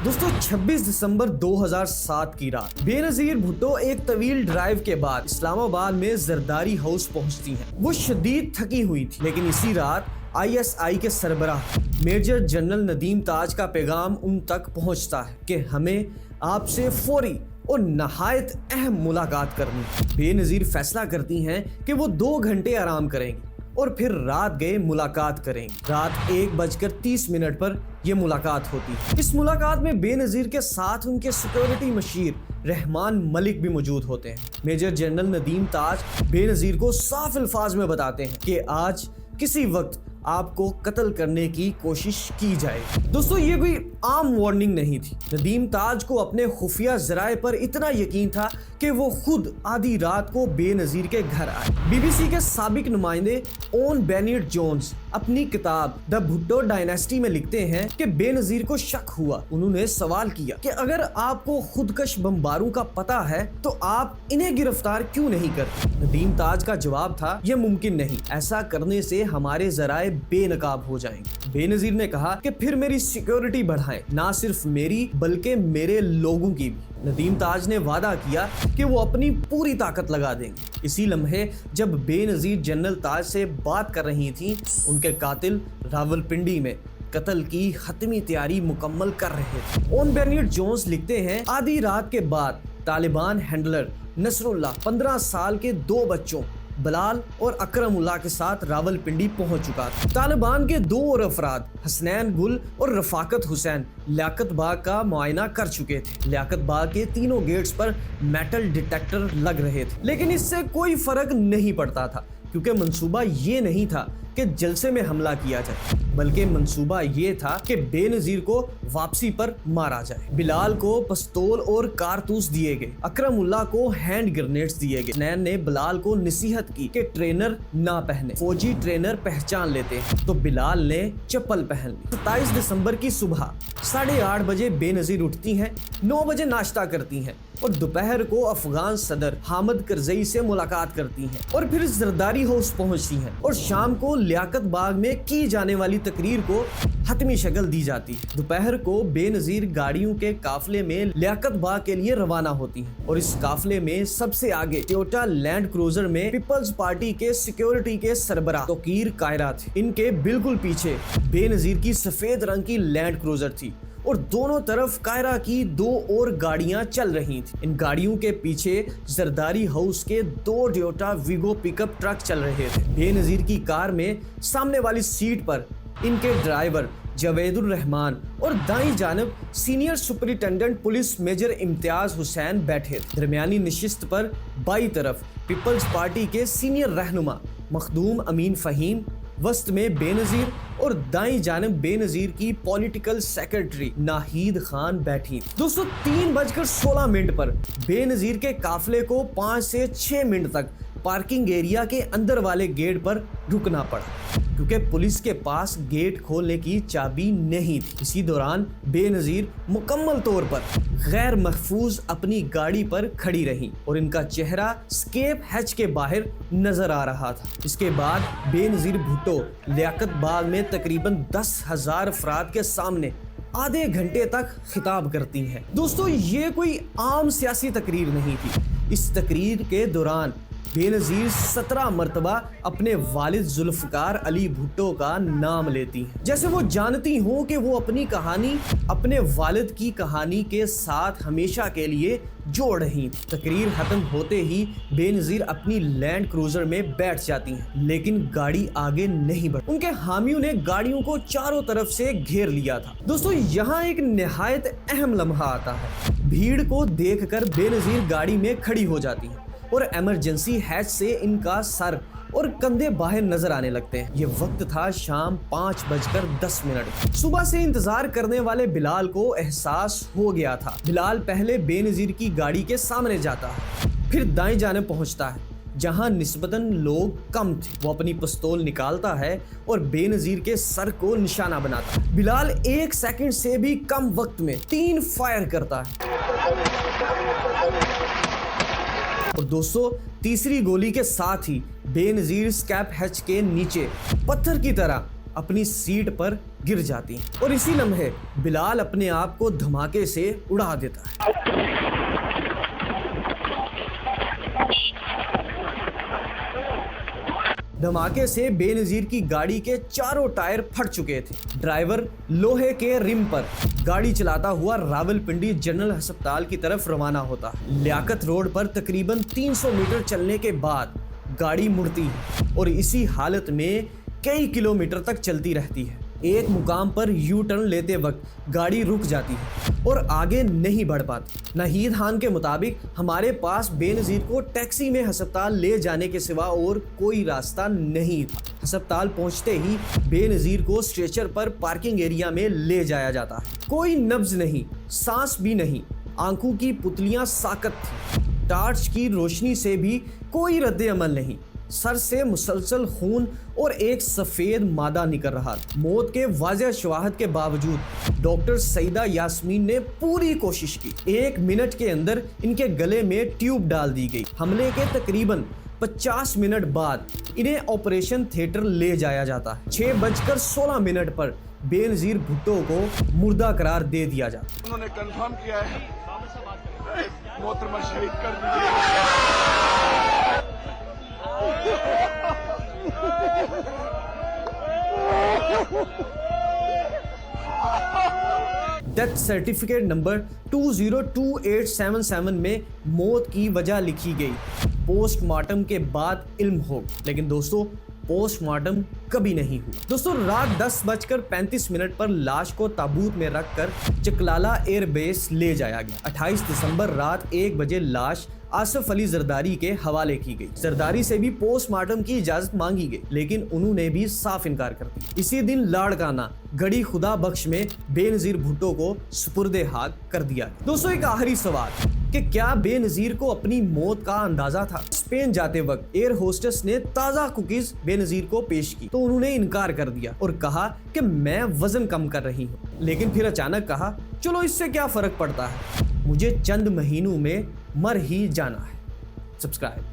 दोस्तों 26 दिसंबर 2007 की रात बेनजीर भुट्टो एक तवील ड्राइव के बाद इस्लामाबाद में जरदारी हाउस पहुंचती हैं। वो शदीद थकी हुई थी, लेकिन इसी रात ISI के सरबराह मेजर जनरल नदीम ताज का पैगाम उन तक पहुंचता है कि हमें आपसे फौरी और नहायत अहम मुलाकात करनी है। बेनजीर फैसला करती हैं कि वो 2 घंटे आराम करेंगी और फिर रात गए मुलाकात करेंगे। रात 1:30 पर यह मुलाकात होती है। इस मुलाकात में बेनजीर के साथ उनके सिक्योरिटी मशीर रहमान मलिक भी मौजूद होते हैं। मेजर जनरल नदीम ताज बेनजीर को साफ अल्फाज में बताते हैं कि आज किसी वक्त आपको कत्ल करने की कोशिश की जाए। दोस्तों ये कोई आम वार्निंग नहीं थी। नदीम ताज को अपने खुफिया जराए पर इतना यकीन था कि वो खुद आधी रात को बेनजीर के घर आए। BBC के साबिक नुमाइंदे ओन बेनेट जोन्स अपनी किताब द भुट्टो डायनेस्टी में लिखते हैं कि बेनजीर को शक हुआ। उन्होंने सवाल किया कि अगर आपको खुदकश बमबारों का पता है तो आप इन्हें गिरफ्तार क्यों नहीं करते। नदीम ताज का जवाब था यह मुमकिन नहीं, ऐसा करने से हमारे जराए बेनकाब हो जाएंगे। बेनजीर ने कहा कि फिर मेरी सिक्योरिटी बढ़ाएं, ना सिर्फ मेरी बल्कि मेरे लोगों की भी। नदीम ताज ने वादा किया कि वो अपनी पूरी ताकत लगा देंगे। इसी लम्हे जब बेनजीर जनरल ताज से बात कर रही थी, उनके कातिल रावलपिंडी में कत्ल की हतमी तैयारी मुकम्मल कर रहे थे। ओन बेनेट जोन्स लिखते हैं आधी रात के बाद तालिबान हैंडलर नसरुल्लाह 15 साल के 2 बच्चों बलाल और अकरमुल्लाह के साथ रावलपिंडी पहुंच चुका था। तालिबान के 2 और अफराद हसनैन गुल और रफाकत हुसैन लियाकत बाग का मुआयना कर चुके थे। लियाकत बाग के तीनों गेट्स पर मेटल डिटेक्टर लग रहे थे, लेकिन इससे कोई फर्क नहीं पड़ता था क्योंकि मंसूबा ये नहीं था कि जलसे में हमला किया जाए, बल्कि मंसूबा ये था कि बेनजीर को वापसी पर मारा जाए। बिलाल को पिस्तौल और कारतूस दिए गए, अकरमुल्लाह को हैंड ग्रेनेड्स दिए गए। हसनैन ने बिलाल को नसीहत की कि ट्रेनर ना पहने, फौजी ट्रेनर पहचान लेते हैं, तो बिलाल ने चप्पल पहन ली। 27 दिसंबर की सुबह 8:30 बजे बेनजीर उठती हैं, 9 बजे नाश्ता करती हैं और दोपहर को अफगान सदर हामिद करजई से मुलाकात करती हैं और फिर जरदारी हाउस पहुंचती हैं और शाम को लियाकत बाग में की जाने वाली तकरीर को हतमी शक्ल दी जाती है। दोपहर को बेनजीर गाड़ियों के काफले में लियाकत बाग के लिए रवाना होती हैं और इस काफले में सबसे आगे टोयोटा लैंड क्रूजर में पीपल्स पार्टी के सिक्योरिटी के सरबराह तोकीर कायरा थे। इनके बिल्कुल पीछे बेनजीर की सफेद रंग की लैंड क्रूजर थी और दोनों तरफ कायरा की 2 और गाड़ियां चल रही थी। इन गाड़ियों के पीछे जरदारी हाउस के 2 टोयोटा वीगो पिकअप ट्रक चल रहे थे। बेनजीर की कार में सामने वाली सीट पर इनके ड्राइवर जवेदुर रहमान और दाईं जानब senior superintendent police major Imtiaz Hussain बैठे थे। दरमियानी नशिस्त पर बाईं तरफ पीपल्स पार्टी के सीनियर रहनुमा मखदूम अमीन फहीम, वस्त में बेनजीर और दाईं जानब बेनजीर की पॉलिटिकल सेक्रेटरी नाहिद खान बैठी। दोस्तों 3:16 पर बेनजीर के काफले को 5 से 6 मिनट तक पार्किंग एरिया के अंदर वाले गेट पर रुकना पड़ा क्योंकि पुलिस के पास गेट खोलने की चाबी नहीं थी। इसी दौरान बेनजीर मुकम्मल तौर पर गैर महफूज अपनी गाड़ी पर खड़ी रही और इनका चेहरा स्केप हैच के बाहर नजर आ रहा था। इसके बाद बेनजीर भुट्टो लियाकत बाग में तकरीबन 10,000 अफराद के सामने आधे घंटे तक खिताब करती हैं। दोस्तों ये कोई आम सियासी तकरीर नहीं थी। इस तकरीर के दौरान बेनजीर 17 मरतबा अपने वालिद जुल्फकार अली भुट्टो का नाम लेती हैं, जैसे वो जानती हों कि वो अपनी कहानी अपने वालिद की कहानी के साथ हमेशा के लिए जोड़ रही थी। तकरीर खत्म होते ही बेनजीर अपनी लैंड क्रूजर में बैठ जाती हैं, लेकिन गाड़ी आगे नहीं बढ़ी। उनके हामियों ने गाड़ियों को चारों तरफ से घेर लिया था। दोस्तों यहाँ एक निहायत अहम लम्हा आता है। भीड़ को देखकर बेनजीर गाड़ी में खड़ी हो जाती है और इमरजेंसी हैच से इनका सर और कंधे बाहर नजर आने लगते हैं। ये वक्त था शाम 5:10। सुबह से इंतजार करने वाले बिलाल को एहसास हो गया था। बिलाल पहले बेनजीर की गाड़ी के सामने जाता है, फिर दाएं जाने पहुंचता है जहां निस्बतन लोग कम थे। वो अपनी पिस्तौल निकालता है और बेनजीर के सर को निशाना बनाता है। बिलाल 1 सेकंड से भी कम वक्त में 3 फायर करता है और दोस्तों तीसरी गोली के साथ ही बेनजीर स्कैप हैच के नीचे पत्थर की तरह अपनी सीट पर गिर जाती हैं और इसी लम्हे बिलाल अपने आप को धमाके से उड़ा देता है। धमाके से बेनजीर की गाड़ी के चारों टायर फट चुके थे। ड्राइवर लोहे के रिम पर गाड़ी चलाता हुआ रावलपिंडी जनरल अस्पताल की तरफ रवाना होता है। लियाकत रोड पर तकरीबन 300 मीटर चलने के बाद गाड़ी मुड़ती है और इसी हालत में कई किलोमीटर तक चलती रहती है। एक मुकाम पर यू टर्न लेते वक्त गाड़ी रुक जाती है और आगे नहीं बढ़ पाती। नाहीद खान के मुताबिक हमारे पास बेनजीर को टैक्सी में अस्पताल ले जाने के सिवा और कोई रास्ता नहीं था। अस्पताल पहुंचते ही बेनजीर को स्ट्रेचर पर पार्किंग एरिया में ले जाया जाता है। कोई नब्ज नहीं, सांस भी नहीं, आंखों की पुतलियां साकत थी। टार्च की रोशनी से भी कोई रद्द अमल नहीं। सर से मुसलसल खून और एक सफेद मादा निकल रहा था। मौत के वाज़ेह शवाहद के बावजूद डॉक्टर सईदा यास्मीन ने पूरी कोशिश की। 1 मिनट के अंदर इनके गले में ट्यूब डाल दी गई। हमले के तकरीबन 50 मिनट बाद इन्हें ऑपरेशन थिएटर ले जाया जाता है। 6:16 पर बेनजीर भुट्टो को मुर्दा करार दे दिया जाता। उन्होंने कंफर्म किया है, मोहतरमा शहीद कर दीजिए। डेथ सर्टिफिकेट नंबर 202877 में मौत की वजह लिखी गई। पोस्टमार्टम के बाद इल्म हो, लेकिन दोस्तों पोस्टमार्टम कभी नहीं हुआ। दोस्तों रात 10:35 पर लाश को ताबूत में रखकर चकलाला एयरबेस ले जाया गया। 28 दिसंबर रात 1 बजे लाश आसिफ अली जरदारी के हवाले की गई। जरदारी से भी पोस्टमार्टम की इजाजत मांगी गई, लेकिन उन्होंने भी साफ इनकार कर दिया। इसी दिन लाड़काना गड़ी खुदा बख्श में बेनजीर भुट्टो को सुपुर्दे हाथ कर दिया। दोस्तों एक आखिरी सवाल कि क्या बेनजीर को अपनी मौत का अंदाजा था? स्पेन जाते वक्त एयर होस्टेस ने ताज़ा कुकीज बेनजीर को पेश की तो उन्होंने इनकार कर दिया और कहा कि मैं वजन कम कर रही हूँ, लेकिन फिर अचानक कहा चलो इससे क्या फर्क पड़ता है, मुझे चंद महीनों में मर ही जाना है। सब्सक्राइब।